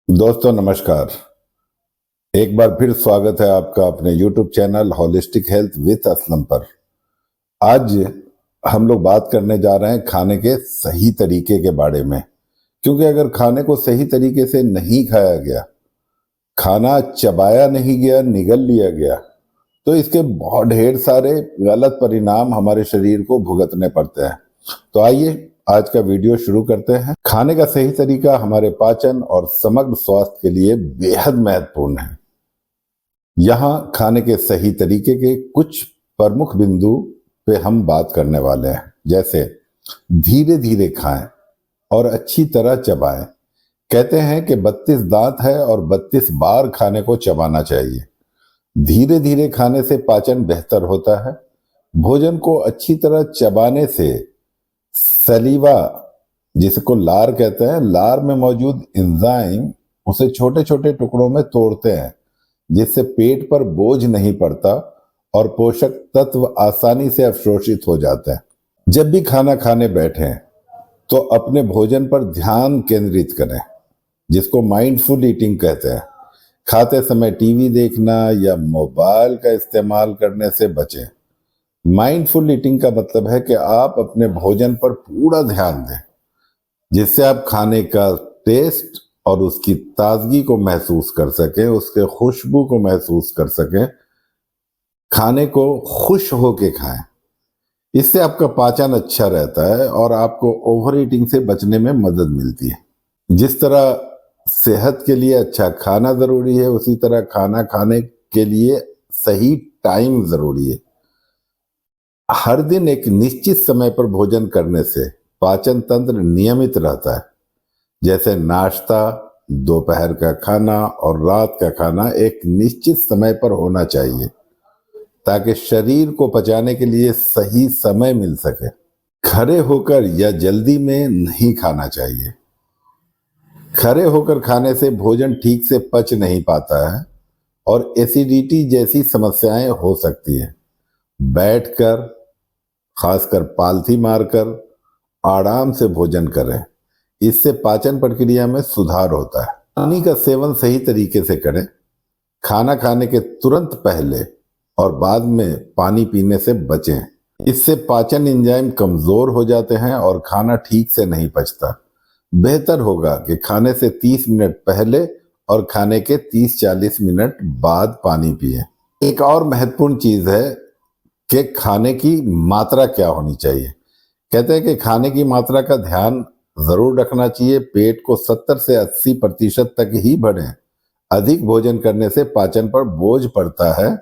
दोस्तों नमस्कार। एक बार फिर स्वागत है आपका अपने YouTube channel holistic health with Aslam पर। आज हम लोग बात करने जा रहे हैं खाने के सही तरीके के बारे में, क्योंकि अगर खाने को सही तरीके से नहीं खाया गया, खाना चबाया नहीं गया, निगल लिया गया, तो इसके बहुत ढेर सारे गलत परिणाम हमारे शरीर को भुगतने पड़ते हैं। तो आइए आज का वीडियो शुरू करते हैं। खाने का सही तरीका हमारे पाचन और समग्र स्वास्थ्य के लिए बेहद महत्वपूर्ण है। यहाँ खाने के सही तरीके के कुछ प्रमुख बिंदु पे हम बात करने वाले हैं, जैसे धीरे धीरे खाएं और अच्छी तरह चबाएं। कहते हैं कि 32 दांत है और 32 बार खाने को चबाना चाहिए। धीरे धीरे खाने से पाचन बेहतर होता है। भोजन को अच्छी तरह चबाने से सलीवा, जिसको लार कहते हैं, लार में मौजूद एंजाइम उसे छोटे छोटे टुकड़ों में तोड़ते हैं, जिससे पेट पर बोझ नहीं पड़ता और पोषक तत्व आसानी से अवशोषित हो जाते हैं। जब भी खाना खाने बैठें तो अपने भोजन पर ध्यान केंद्रित करें, जिसको माइंडफुल ईटिंग कहते हैं। खाते समय टीवी देखना या मोबाइल का इस्तेमाल करने से बचें। माइंडफुल ईटिंग का मतलब है कि आप अपने भोजन पर पूरा ध्यान दें, जिससे आप खाने का टेस्ट और उसकी ताजगी को महसूस कर सकें, उसके खुशबू को महसूस कर सकें। खाने को खुश होके खाएं। इससे आपका पाचन अच्छा रहता है और आपको ओवर ईटिंग से बचने में मदद मिलती है। जिस तरह सेहत के लिए अच्छा खाना जरूरी है, उसी तरह खाना खाने के लिए सही टाइम जरूरी है। हर दिन एक निश्चित समय पर भोजन करने से पाचन तंत्र नियमित रहता है। जैसे नाश्ता, दोपहर का खाना और रात का खाना एक निश्चित समय पर होना चाहिए, ताकि शरीर को पचाने के लिए सही समय मिल सके। खड़े होकर या जल्दी में नहीं खाना चाहिए। खड़े होकर खाने से भोजन ठीक से पच नहीं पाता है और एसिडिटी जैसी समस्याएं हो सकती हैं। बैठकर, खासकर पालथी मारकर आराम से भोजन करें। इससे पाचन प्रक्रिया में सुधार होता है। पानी का सेवन सही तरीके से करें। खाना खाने के तुरंत पहले और बाद में पानी पीने से बचें। इससे पाचन एंजाइम कमजोर हो जाते हैं और खाना ठीक से नहीं पचता। बेहतर होगा कि खाने से 30 मिनट पहले और खाने के 30-40 मिनट बाद पानी पिएं। एक और महत्वपूर्ण चीज है कि खाने की मात्रा क्या होनी चाहिए। कहते हैं कि खाने की मात्रा का ध्यान जरूर रखना चाहिए। पेट को 70 से 80% तक ही भरें। अधिक भोजन करने से पाचन पर बोझ पड़ता है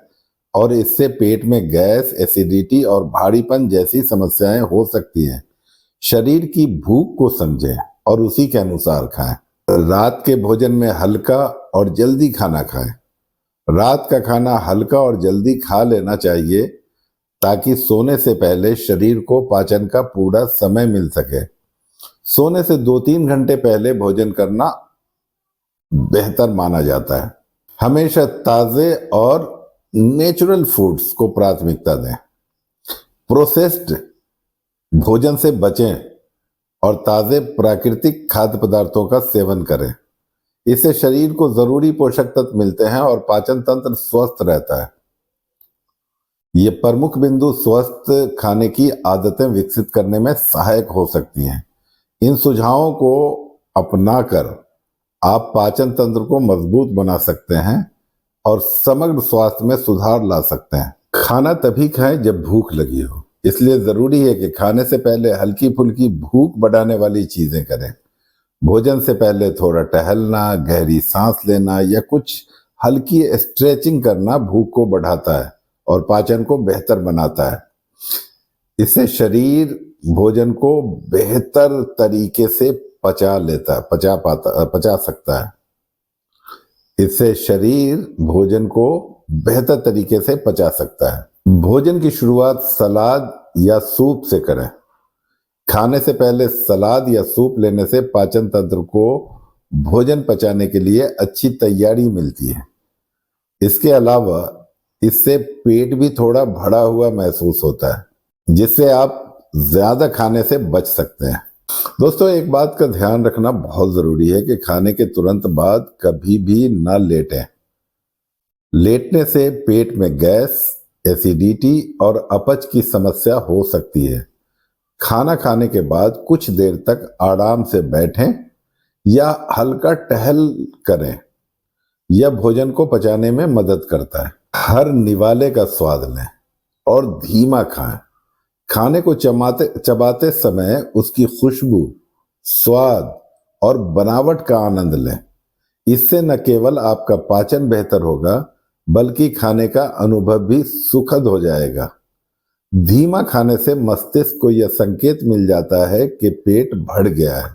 और इससे पेट में गैस, एसिडिटी और भारीपन जैसी समस्याएं हो सकती हैं। शरीर की भूख को समझें और उसी के अनुसार खाएं। रात के भोजन में हल्का और जल्दी खाना खाएं। रात का खाना हल्का और जल्दी खा लेना चाहिए, ताकि सोने से पहले शरीर को पाचन का पूरा समय मिल सके। सोने से 2-3 घंटे पहले भोजन करना बेहतर माना जाता है। हमेशा ताजे और नेचुरल फूड्स को प्राथमिकता दें। प्रोसेस्ड भोजन से बचें और ताजे प्राकृतिक खाद्य पदार्थों का सेवन करें। इससे शरीर को जरूरी पोषक तत्व मिलते हैं और पाचन तंत्र स्वस्थ रहता है। ये प्रमुख बिंदु स्वस्थ खाने की आदतें विकसित करने में सहायक हो सकती हैं। इन सुझावों को अपनाकर आप पाचन तंत्र को मजबूत बना सकते हैं और समग्र स्वास्थ्य में सुधार ला सकते हैं। खाना तभी खाएं जब भूख लगी हो। इसलिए जरूरी है कि खाने से पहले हल्की फुल्की भूख बढ़ाने वाली चीजें करें। भोजन से पहले थोड़ा टहलना, गहरी सांस लेना या कुछ हल्की स्ट्रेचिंग करना भूख को बढ़ाता है और पाचन को बेहतर बनाता है। इससे शरीर भोजन को बेहतर तरीके से पचा सकता है। इससे शरीर भोजन को बेहतर तरीके से पचा सकता है। भोजन की शुरुआत सलाद या सूप से करें। खाने से पहले सलाद या सूप लेने से पाचन तंत्र को भोजन पचाने के लिए अच्छी तैयारी मिलती है। इसके अलावा इससे पेट भी थोड़ा भरा हुआ महसूस होता है, जिससे आप ज्यादा खाने से बच सकते हैं। दोस्तों, एक बात का ध्यान रखना बहुत जरूरी है कि खाने के तुरंत बाद कभी भी ना लेटें। लेटने से पेट में गैस, एसिडिटी और अपच की समस्या हो सकती है। खाना खाने के बाद कुछ देर तक आराम से बैठें या हल्का टहल करें। यह भोजन को पचाने में मदद करता है। हर निवाले का स्वाद लें और धीमा खाएं। खाने को चबाते समय उसकी खुशबू, स्वाद और बनावट का आनंद लें। इससे न केवल आपका पाचन बेहतर होगा, बल्कि खाने का अनुभव भी सुखद हो जाएगा। धीमा खाने से मस्तिष्क को यह संकेत मिल जाता है कि पेट भर गया है,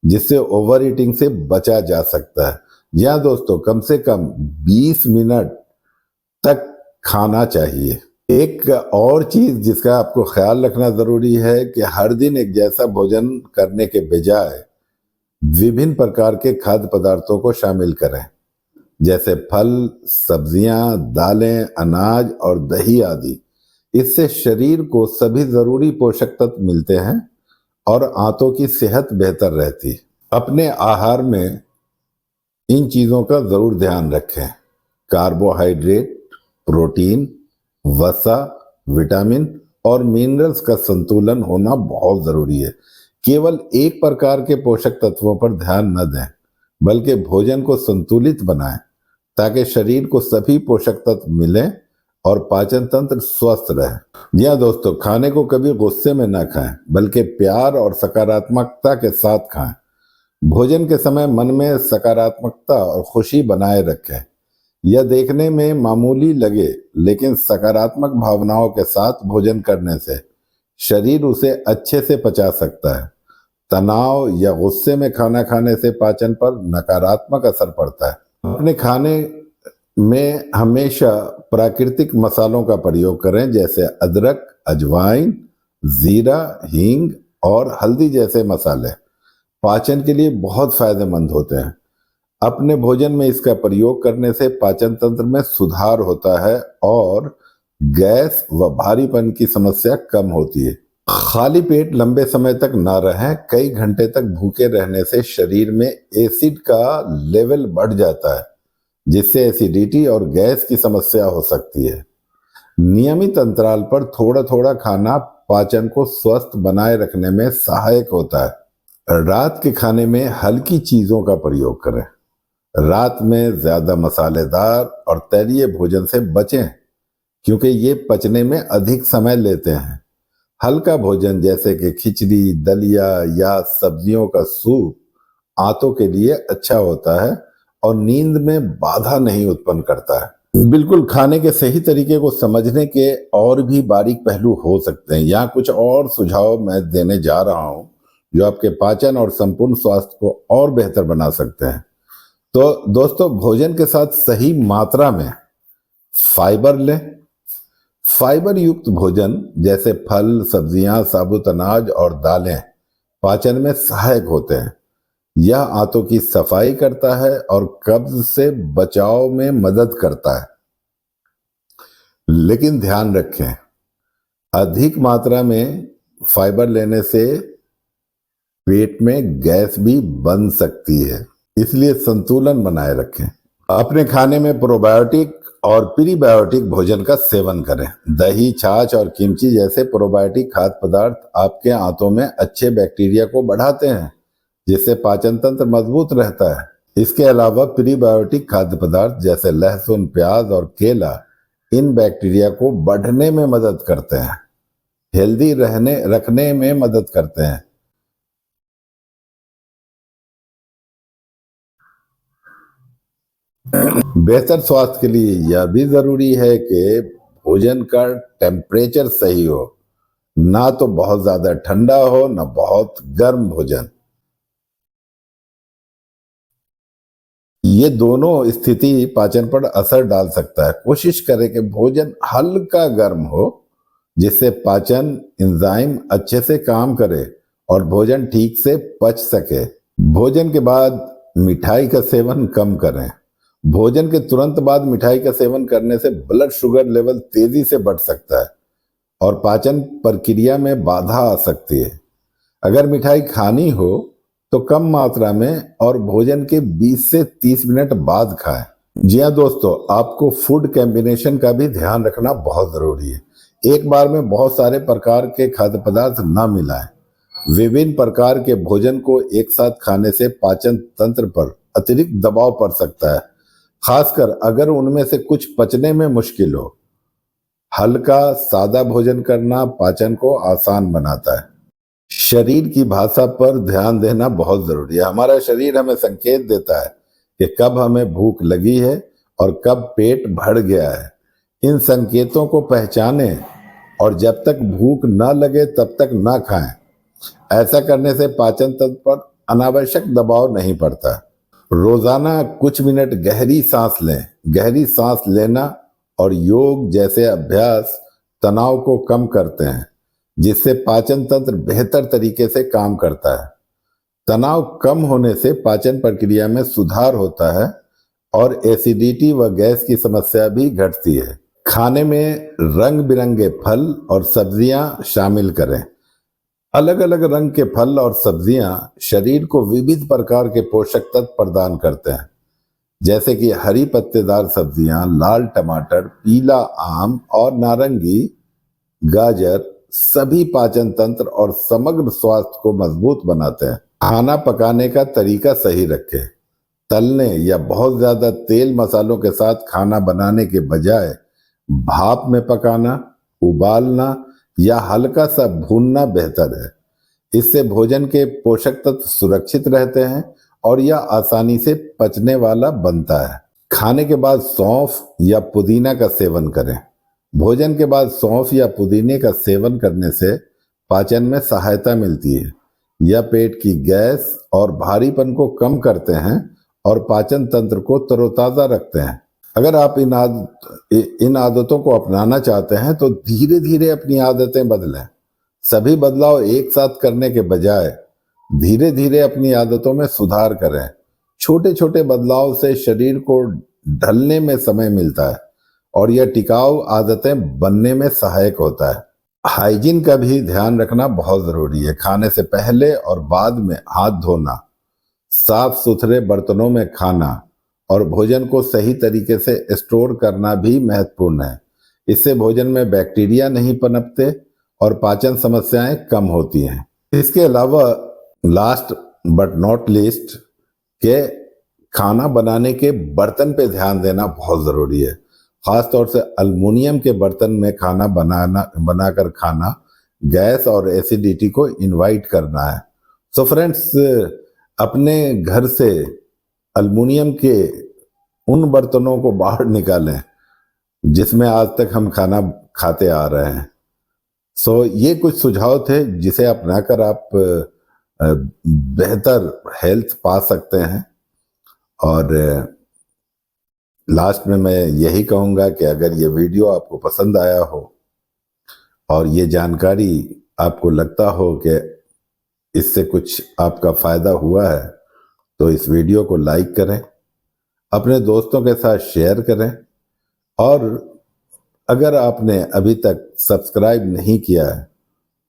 जिससे ओवर ईटिंग से बचा जा सकता है। यहाँ दोस्तों, कम से कम 20 मिनट तक खाना चाहिए। एक और चीज जिसका आपको ख्याल रखना जरूरी है कि हर दिन एक जैसा भोजन करने के बजाय विभिन्न प्रकार के खाद्य पदार्थों को शामिल करें, जैसे फल, सब्जियां, दालें, अनाज और दही आदि। इससे शरीर को सभी जरूरी पोषक तत्व मिलते हैं और आंतों की सेहत बेहतर रहती है। अपने आहार में इन चीजों का जरूर ध्यान रखें। कार्बोहाइड्रेट, प्रोटीन, वसा, विटामिन और मिनरल्स का संतुलन होना बहुत जरूरी है। केवल एक प्रकार के पोषक तत्वों पर ध्यान न दें, बल्कि भोजन को संतुलित बनाएं, ताकि शरीर को सभी पोषक तत्व मिलें और पाचन तंत्र स्वस्थ रहे। जी हाँ दोस्तों, खाने को कभी गुस्से में ना खाएं, बल्कि प्यार और सकारात्मकता के साथ खाएं। भोजन के समय मन में सकारात्मकता और खुशी बनाए रखें। यह देखने में मामूली लगे, लेकिन सकारात्मक भावनाओं के साथ भोजन करने से शरीर उसे अच्छे से पचा सकता है। तनाव या गुस्से में खाना खाने से पाचन पर नकारात्मक असर पड़ता है। अपने खाने में हमेशा प्राकृतिक मसालों का प्रयोग करें, जैसे अदरक, अजवाइन, जीरा, हींग और हल्दी जैसे मसाले पाचन के लिए बहुत फायदेमंद होते हैं। अपने भोजन में इसका प्रयोग करने से पाचन तंत्र में सुधार होता है और गैस व भारीपन की समस्या कम होती है। खाली पेट लंबे समय तक ना रहें। कई घंटे तक भूखे रहने से शरीर में एसिड का लेवल बढ़ जाता है, जिससे एसिडिटी और गैस की समस्या हो सकती है। नियमित अंतराल पर थोड़ा थोड़ा खाना पाचन को स्वस्थ बनाए रखने में सहायक होता है। रात के खाने में हल्की चीजों का प्रयोग करें। रात में ज्यादा मसालेदार और तैलीय भोजन से बचें, क्योंकि ये पचने में अधिक समय लेते हैं। हल्का भोजन जैसे कि खिचड़ी, दलिया या सब्जियों का सूप आंतों के लिए अच्छा होता है और नींद में बाधा नहीं उत्पन्न करता है। बिल्कुल, खाने के सही तरीके को समझने के और भी बारीक पहलू हो सकते हैं। यहाँ कुछ और सुझाव मैं देने जा रहा हूं, जो आपके पाचन और संपूर्ण स्वास्थ्य को और बेहतर बना सकते हैं। तो दोस्तों, भोजन के साथ सही मात्रा में फाइबर लें। फाइबर युक्त भोजन जैसे फल, सब्जियां, साबुत अनाज और दालें पाचन में सहायक होते हैं। यह आंतों की सफाई करता है और कब्ज से बचाव में मदद करता है। लेकिन ध्यान रखें, अधिक मात्रा में फाइबर लेने से पेट में गैस भी बन सकती है, इसलिए संतुलन बनाए रखें। अपने खाने में प्रोबायोटिक और प्रीबायोटिक भोजन का सेवन करें। दही, छाछ और किमची जैसे प्रोबायोटिक खाद्य पदार्थ आपके आंतों में अच्छे बैक्टीरिया को बढ़ाते हैं, जिससे पाचन तंत्र मजबूत रहता है। इसके अलावा प्रीबायोटिक खाद्य पदार्थ जैसे लहसुन, प्याज और केला इन बैक्टीरिया को बढ़ने में मदद करते हैं, हेल्दी रखने में मदद करते हैं। बेहतर स्वास्थ्य के लिए यह भी जरूरी है कि भोजन का टेम्परेचर सही हो, ना तो बहुत ज्यादा ठंडा हो, ना बहुत गर्म भोजन। ये दोनों स्थिति पाचन पर असर डाल सकता है। कोशिश करें कि भोजन हल्का गर्म हो, जिससे पाचन एंजाइम अच्छे से काम करे और भोजन ठीक से पच सके। भोजन के बाद मिठाई का सेवन कम करें। भोजन के तुरंत बाद मिठाई का सेवन करने से ब्लड शुगर लेवल तेजी से बढ़ सकता है और पाचन प्रक्रिया में बाधा आ सकती है। अगर मिठाई खानी हो तो कम मात्रा में और भोजन के 20 से 30 मिनट बाद खाएं। जी हाँ दोस्तों, आपको फूड कॉम्बिनेशन का भी ध्यान रखना बहुत जरूरी है। एक बार में बहुत सारे प्रकार के खाद्य पदार्थ ना मिलाएं। विभिन्न प्रकार के भोजन को एक साथ खाने से पाचन तंत्र पर अतिरिक्त दबाव पड़ सकता है, खासकर अगर उनमें से कुछ पचने में मुश्किल हो। हल्का सादा भोजन करना पाचन को आसान बनाता है। शरीर की भाषा पर ध्यान देना बहुत जरूरी है। हमारा शरीर हमें संकेत देता है कि कब हमें भूख लगी है और कब पेट भर गया है। इन संकेतों को पहचानें और जब तक भूख न लगे तब तक ना खाएं। ऐसा करने से पाचन तंत्र पर अनावश्यक दबाव नहीं पड़ता। रोजाना कुछ मिनट गहरी सांस लें। गहरी सांस लेना और योग जैसे अभ्यास तनाव को कम करते हैं, जिससे पाचन तंत्र बेहतर तरीके से काम करता है। तनाव कम होने से पाचन प्रक्रिया में सुधार होता है और एसिडिटी व गैस की समस्या भी घटती है। खाने में रंग बिरंगे फल और सब्जियां शामिल करें। अलग अलग रंग के फल और सब्जियां शरीर को विविध प्रकार के पोषक तत्व प्रदान करते हैं, जैसे कि हरी पत्तेदार सब्जियां, लाल टमाटर, पीला आम और नारंगी गाजर सभी पाचन तंत्र और समग्र स्वास्थ्य को मजबूत बनाते हैं। खाना पकाने का तरीका सही रखें। तलने या बहुत ज्यादा तेल मसालों के साथ खाना बनाने के बजाय भाप में पकाना, उबालना या हल्का सा भूनना बेहतर है। इससे भोजन के पोषक तत्व सुरक्षित रहते हैं और यह आसानी से पचने वाला बनता है। खाने के बाद सौंफ या पुदीना का सेवन करें। भोजन के बाद सौंफ या पुदीने का सेवन करने से पाचन में सहायता मिलती है। यह पेट की गैस और भारीपन को कम करते हैं और पाचन तंत्र को तरोताजा रखते हैं। अगर आप इन आदतों को अपनाना चाहते हैं तो धीरे धीरे अपनी आदतें बदलें। सभी बदलाव एक साथ करने के बजाय धीरे धीरे अपनी आदतों में सुधार करें। छोटे छोटे बदलाव से शरीर को ढलने में समय मिलता है और यह टिकाऊ आदतें बनने में सहायक होता है। हाइजीन का भी ध्यान रखना बहुत जरूरी है। खाने से पहले और बाद में हाथ धोना, साफ सुथरे बर्तनों में खाना और भोजन को सही तरीके से स्टोर करना भी महत्वपूर्ण है। इससे भोजन में बैक्टीरिया नहीं पनपते और पाचन समस्याएं कम होती हैं। इसके अलावा लास्ट बट नॉट लीस्ट के खाना बनाने के बर्तन पे ध्यान देना बहुत जरूरी है। खासतौर से अल्मुनियम के बर्तन में खाना बनाकर खाना गैस और एसिडिटी को इनवाइट करना है। सो फ्रेंड्स, अपने घर से अल्मुनियम के उन बर्तनों को बाहर निकालें जिसमें आज तक हम खाना खाते आ रहे हैं। सो ये कुछ सुझाव थे जिसे अपनाकर आप बेहतर हेल्थ पा सकते हैं। और लास्ट में मैं यही कहूँगा कि अगर ये वीडियो आपको पसंद आया हो और ये जानकारी आपको लगता हो कि इससे कुछ आपका फायदा हुआ है, तो इस वीडियो को लाइक करें, अपने दोस्तों के साथ शेयर करें और अगर आपने अभी तक सब्सक्राइब नहीं किया है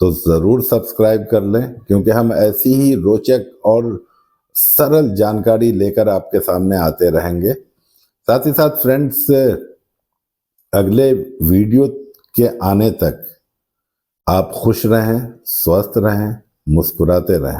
तो ज़रूर सब्सक्राइब कर लें, क्योंकि हम ऐसी ही रोचक और सरल जानकारी लेकर आपके सामने आते रहेंगे। साथ ही साथ फ्रेंड्स, अगले वीडियो के आने तक आप खुश रहें, स्वस्थ रहें, मुस्कुराते रहें।